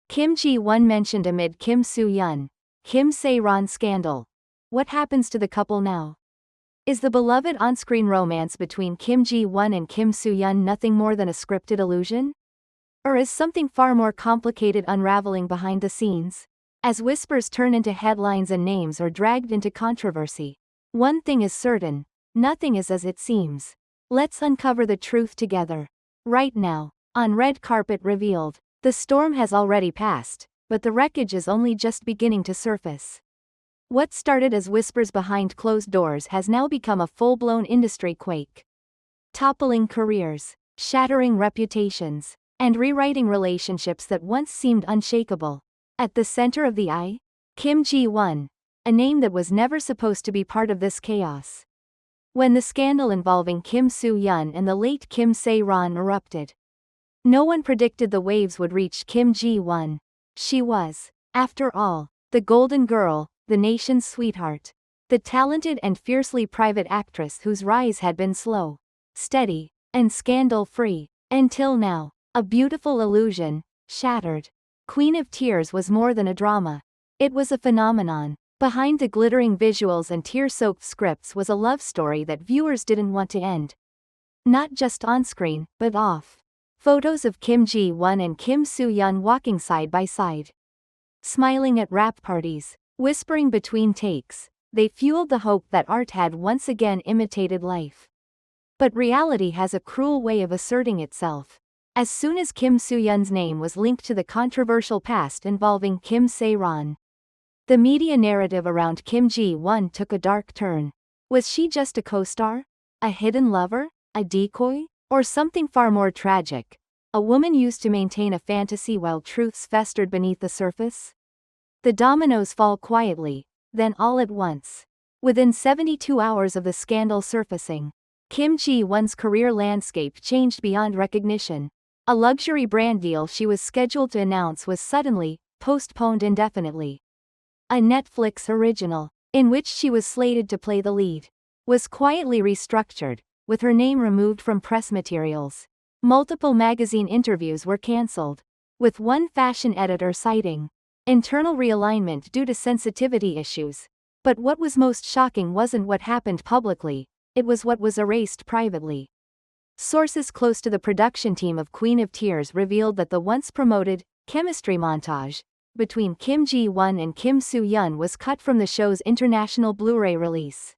Kim Ji-won mentioned amid Kim Soo-hyun, Kim Sae-ron scandal. What happens to the couple now? Is the beloved on-screen romance between Kim Ji-won and Kim Soo-hyun nothing more than a scripted illusion? Or is something far more complicated unraveling behind the scenes? As whispers turn into headlines and names are dragged into controversy, one thing is certain: nothing is as it seems. Let's uncover the truth together. Right now, on Red Carpet Revealed. The storm has already passed, but the wreckage is only just beginning to surface. What started as whispers behind closed doors has now become a full-blown industry quake. Toppling careers, shattering reputations, and rewriting relationships that once seemed unshakable. At the center of the eye, Kim Ji-won, a name that was never supposed to be part of this chaos. When the scandal involving Kim Soo-hyun and the late Kim Sae-ron erupted, no one predicted the waves would reach Kim Ji-won. She was, after all, the golden girl, the nation's sweetheart, the talented and fiercely private actress whose rise had been slow, steady, and scandal-free, until now. A beautiful illusion, shattered. Queen of Tears was more than a drama. It was a phenomenon. Behind the glittering visuals and tear-soaked scripts was a love story that viewers didn't want to end. Not just on-screen, but off. Photos of Kim Ji-won and Kim Soo-hyun walking side by side, smiling at wrap parties, whispering between takes, they fueled the hope that art had once again imitated life. But reality has a cruel way of asserting itself. As soon as Kim Soo-hyun's name was linked to the controversial past involving Kim Sae-ron, the media narrative around Kim Ji-won took a dark turn. Was she just a co-star? A hidden lover? A decoy? Or something far more tragic? A woman used to maintain a fantasy while truths festered beneath the surface? The dominoes fall quietly, then all at once. Within 72 hours of the scandal surfacing, Kim Ji-won's career landscape changed beyond recognition. A luxury brand deal she was scheduled to announce was suddenly postponed indefinitely. A Netflix original, in which she was slated to play the lead, was quietly restructured, with her name removed from press materials. Multiple magazine interviews were cancelled, with one fashion editor citing internal realignment due to sensitivity issues. But what was most shocking wasn't what happened publicly, it was what was erased privately. Sources close to the production team of Queen of Tears revealed that the once promoted chemistry montage between Kim Ji-won and Kim Soo-hyun was cut from the show's international Blu-ray release.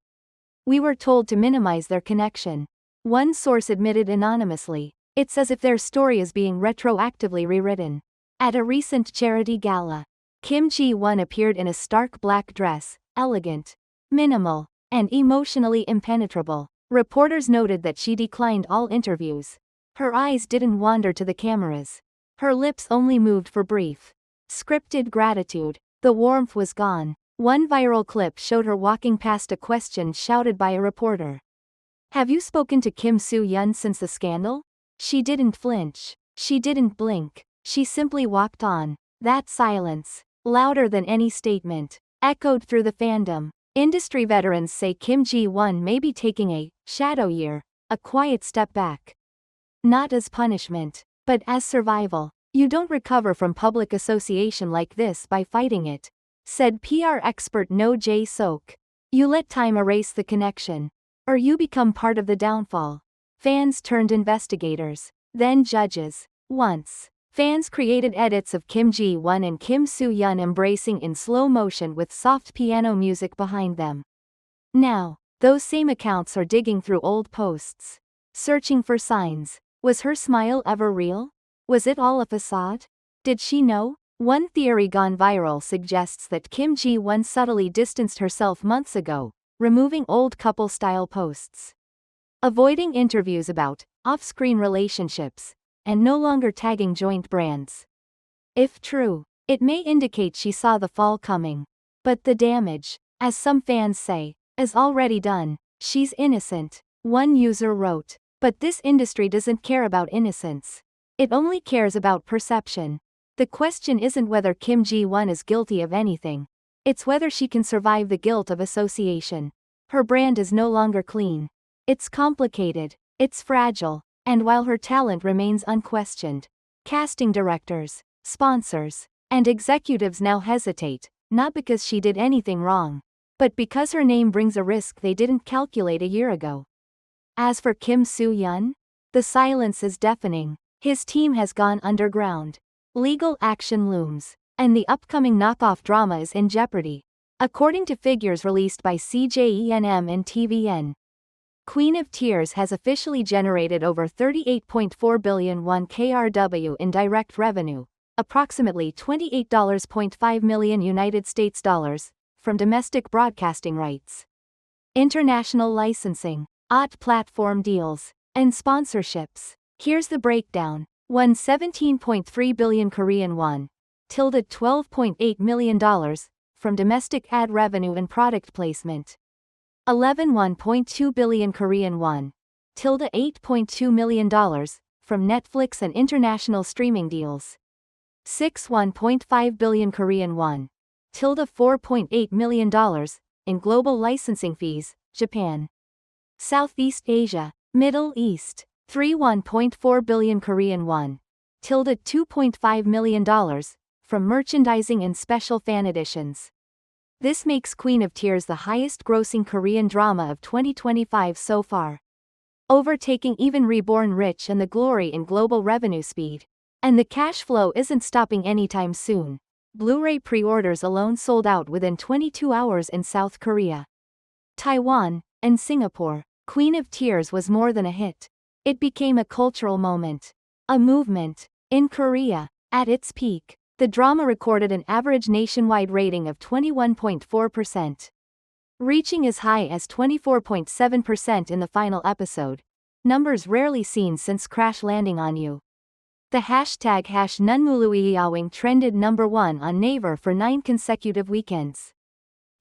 We were told to minimize their connection. One source admitted anonymously, it's as if their story is being retroactively rewritten. At a recent charity gala, Kim Ji-won appeared in a stark black dress, elegant, minimal, and emotionally impenetrable. Reporters noted that she declined all interviews. Her eyes didn't wander to the cameras. Her lips only moved for brief, scripted gratitude. The warmth was gone. One viral clip showed her walking past a question shouted by a reporter. "Have you spoken to Kim Soo-hyun since the scandal?" She didn't flinch. She didn't blink. She simply walked on. That silence, louder than any statement, echoed through the fandom. Industry veterans say Kim Ji-won may be taking a shadow year, a quiet step back. Not as punishment, but as survival. You don't recover from public association like this by fighting it, said PR expert No Jae-sok. You let time erase the connection, or you become part of the downfall. Fans turned investigators, then judges. Once, fans created edits of Kim Ji-won and Kim Soo-hyun embracing in slow motion with soft piano music behind them. Now, those same accounts are digging through old posts, searching for signs. Was her smile ever real? Was it all a facade? Did she know? One theory gone viral suggests that Kim Ji-won subtly distanced herself months ago, removing old couple-style posts, avoiding interviews about off-screen relationships, and no longer tagging joint brands. If true, it may indicate she saw the fall coming. But the damage, as some fans say, is already done. She's innocent, one user wrote. But this industry doesn't care about innocence. It only cares about perception. The question isn't whether Kim Ji-won is guilty of anything. It's whether she can survive the guilt of association. Her brand is no longer clean. It's complicated, it's fragile, and while her talent remains unquestioned, casting directors, sponsors, And executives now hesitate, not because she did anything wrong, but because her name brings a risk they didn't calculate a year ago. As for Kim Soo-hyun, the silence is deafening. His team has gone underground. Legal action looms, and the upcoming knockoff drama is in jeopardy. According to figures released by CJENM and TVN, Queen of Tears has officially generated over 38.4 billion won KRW in direct revenue, approximately $28.5 million United States dollars, from domestic broadcasting rights, international licensing, OTT platform deals, and sponsorships. Here's the breakdown. 17.3 billion Korean won, tilde $12.8 million, from domestic ad revenue and product placement. 1.2 billion Korean won, tilde $8.2 million, from Netflix and international streaming deals. 1.5 billion Korean won, tilde $4.8 million, in global licensing fees, Japan, Southeast Asia, Middle East. 1.4 billion Korean won, tilde $2.5 million, from merchandising and special fan editions. This makes Queen of Tears the highest-grossing Korean drama of 2025 so far, overtaking even Reborn Rich and The Glory in global revenue speed. And the cash flow isn't stopping anytime soon. Blu-ray pre-orders alone sold out within 22 hours in South Korea, Taiwan, and Singapore. Queen of Tears was more than a hit. It became a cultural moment, a movement. In Korea, at its peak, the drama recorded an average nationwide rating of 21.4%, reaching as high as 24.7% in the final episode, numbers rarely seen since Crash Landing on You. The hashtag #nunmuluiawing trended #1 on Naver for 9 consecutive weekends.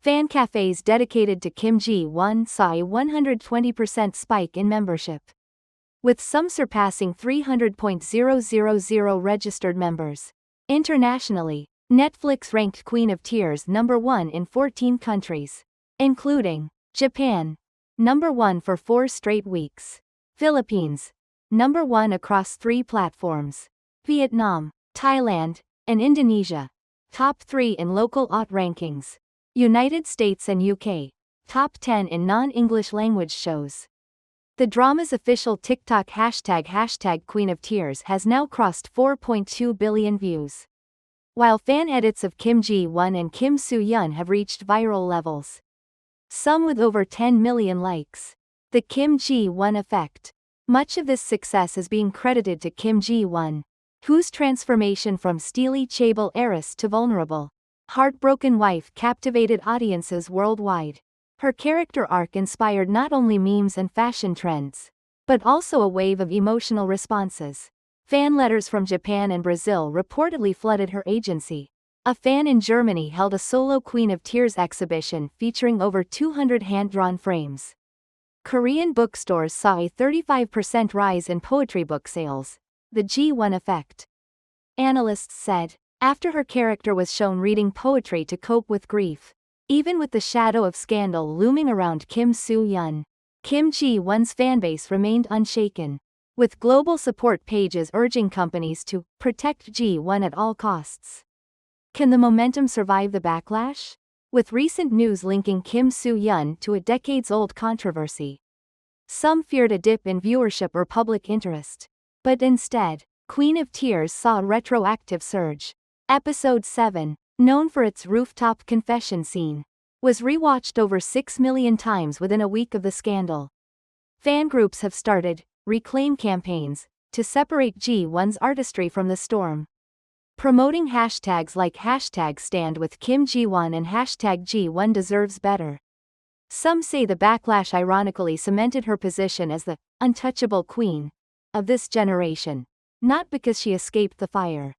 Fan cafes dedicated to Kim Ji-won saw a 120% spike in membership, with some surpassing 300,000 registered members. Internationally, Netflix ranked Queen of Tears #1 in 14 countries, including Japan, #1 for 4 straight weeks, Philippines, #1 across 3 platforms, Vietnam, Thailand, and Indonesia, top 3 in local OTT rankings, United States and UK, top 10 in non-English language shows. The drama's official TikTok hashtag Queen of Tears has now crossed 4.2 billion views, while fan edits of Kim Ji-won and Kim Soo-hyun have reached viral levels, some with over 10 million likes. The Kim Ji-won effect. Much of this success is being credited to Kim Ji-won, whose transformation from steely chaebol heiress to vulnerable, heartbroken wife captivated audiences worldwide. Her character arc inspired not only memes and fashion trends, but also a wave of emotional responses. Fan letters from Japan and Brazil reportedly flooded her agency. A fan in Germany held a solo Queen of Tears exhibition featuring over 200 hand-drawn frames. Korean bookstores saw a 35% rise in poetry book sales, the G1 effect. Analysts said, after her character was shown reading poetry to cope with grief, even with the shadow of scandal looming around Kim Soo-hyun, Kim Ji-won's fanbase remained unshaken, with global support pages urging companies to protect Ji-won at all costs. Can the momentum survive the backlash? With recent news linking Kim Soo-hyun to a decades-old controversy, some feared a dip in viewership or public interest. But instead, Queen of Tears saw a retroactive surge. Episode 7, known for its rooftop confession scene, was rewatched over 6 million times within a week of the scandal. Fan groups have started reclaim campaigns to separate Ji-won's artistry from the storm, promoting hashtags like #StandWithKim Ji-won and #Ji-won deserves better. Some say the backlash ironically cemented her position as the untouchable queen of this generation, not because she escaped the fire,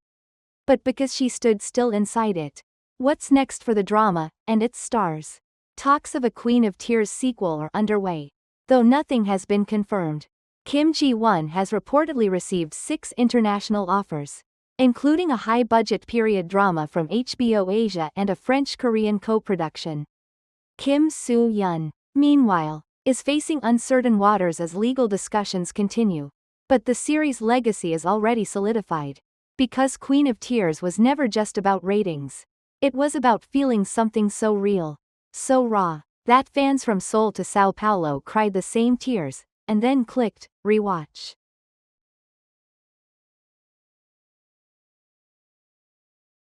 but because she stood still inside it. What's next for the drama and its stars? Talks of a Queen of Tears sequel are underway, though nothing has been confirmed. Kim Ji-won has reportedly received 6 international offers, including a high-budget period drama from HBO Asia and a French-Korean co-production. Kim Soo-hyun, meanwhile, is facing uncertain waters as legal discussions continue, but the series' legacy is already solidified. Because Queen of Tears was never just about ratings. It was about feeling something so real, so raw, that fans from Seoul to Sao Paulo cried the same tears, and then clicked, rewatch.